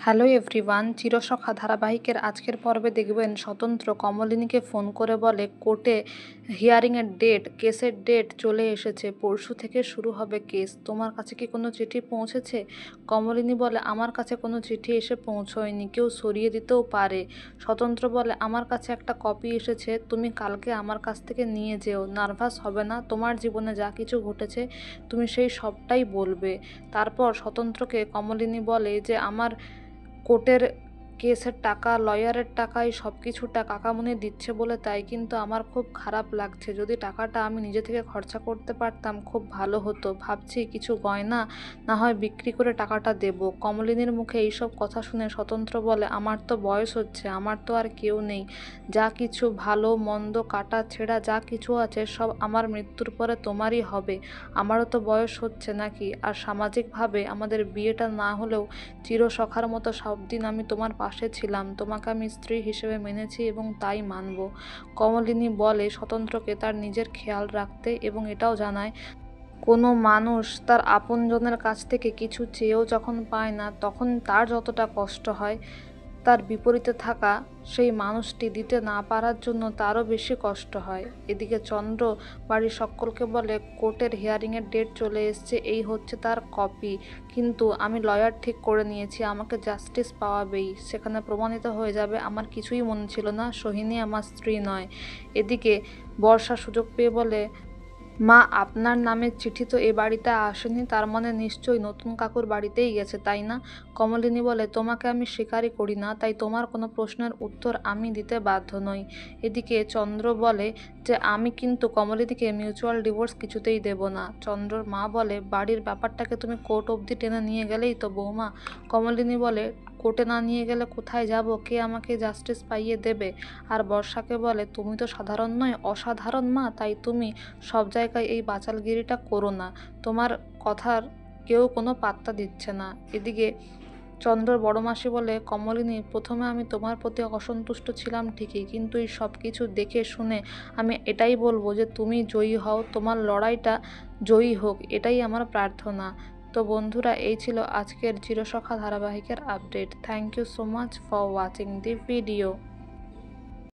Hello everyone, Chirosakha ধারাবাহিকের আজকের পর্বে দেখবেন স্বতন্ত্র কমলিনীকে ফোন করে বলে কোর্টে হিয়ারিংয়ের কেসের ডেট চলে এসেছে, পরশু থেকে শুরু হবে কেস। তোমার কাছে কি কোনো চিঠি পৌঁছেছে? কমলিনী বলে আমার কাছে কোনো চিঠি এসে পৌঁছয়নি, কেউ সরিয়ে দিতেও পারে। স্বতন্ত্র বলে আমার কাছে একটা কপি এসেছে, তুমি কালকে আমার কাছ থেকে নিয়ে যেও। নার্ভাস হবে না, তোমার জীবনে যা কিছু ঘটেছে তুমি সেই সবটাই বলবে। তারপর স্বতন্ত্রকে কমলিনী বলে যে আমার কোর্টের কেসের টাকা, লয়ারের টাকা, এই সব কিছুটা কাকামুনি দিচ্ছে বলে তাই কিন্তু আমার খুব খারাপ লাগছে। যদি টাকাটা আমি নিজে থেকে খরচা করতে পারতাম খুব ভালো হতো। ভাবছি কিছু গয়না না হয় বিক্রি করে টাকাটা দেব। কমলিনীর মুখে এইসব কথা শুনে স্বতন্ত্র বলে আমার তো বয়স হচ্ছে, আমার তো আর কেউ নেই। যা কিছু ভালো মন্দ কাটা ছেঁড়া যা কিছু আছে সব আমার মৃত্যুর পরে তোমারই হবে। আমারও তো বয়স হচ্ছে নাকি? আর সামাজিকভাবে আমাদের বিয়েটা না হলেও চিরসখার মতো সব দিন আমি তোমার পাশে ছিলাম, তোমাকে আমি স্ত্রী হিসেবে মেনেছি এবং তাই মানব। কমলিনী বলে স্বতন্ত্রকে তার নিজের খেয়াল রাখতে এবং এটাও জানায় কোনো মানুষ তার আপনজনের কাছ থেকে কিছু চেয়েও যখন পায় না তখন তার যতটা কষ্ট হয়, তার বিপরীতে থাকা সেই মানুষটি দিতে না পারার জন্য তারও বেশি কষ্ট হয়। এদিকে চন্দ্র বাড়ির সকলকে বলে কোর্টের হিয়ারিংয়ের ডেট চলে এসছে, এই হচ্ছে তার কপি, কিন্তু আমি লয়ার ঠিক করে নিয়েছি, আমাকে জাস্টিস পাওয়াবেই। সেখানে প্রমাণিত হয়ে যাবে আমার কিছুই মনে ছিল না, সোহিনী আমার স্ত্রী নয়। এদিকে বর্ষা সুযোগ পেয়ে বলে মা, আপনার নামের চিঠি তো এ বাড়িতে আসেনি, তার মানে নিশ্চয়ই নতুন কাকুর বাড়িতেই গেছে, তাই না? কমলিনী বলে তোমাকে আমি স্বীকারই করি না, তাই তোমার কোনো প্রশ্নের উত্তর আমি দিতে বাধ্য নই। এদিকে চন্দ্র বলে যে আমি কিন্তু কমলিনীকে মিউচুয়াল ডিভোর্স কিছুতেই দেব না। চন্দ্রর মা বলে বাড়ির ব্যাপারটাকে তুমি কোর্ট অবধি টেনে নিয়ে গেলেই তো বৌমা। কমলিনী বলে কোর্টে না নিয়ে গেলে কোথায় যাব, কে আমাকে জাস্টিস পাইয়ে দেবে? আর বর্ষাকে বলে তুমি তো সাধারণ নয় অসাধারণ মা, তাই তুমি সব জায়গায় এই বাচালগিরিটা করো না, তোমার কথার কেউ কোনো পাত্তা দিচ্ছে না। এদিকে চন্দ্রর বড় মাসি বলে কমলিনী, প্রথমে আমি তোমার প্রতি অসন্তুষ্ট ছিলাম ঠিকই, কিন্তু এই সব কিছু দেখে শুনে আমি এটাই বলবো যে তুমি জয়ী হও, তোমার লড়াইটা জয়ী হোক, এটাই আমার প্রার্থনা। তো বন্ধুরা, এই ছিল আজকের চিরসখা ধারাবাহিকের update. Thank you so much for watching the video.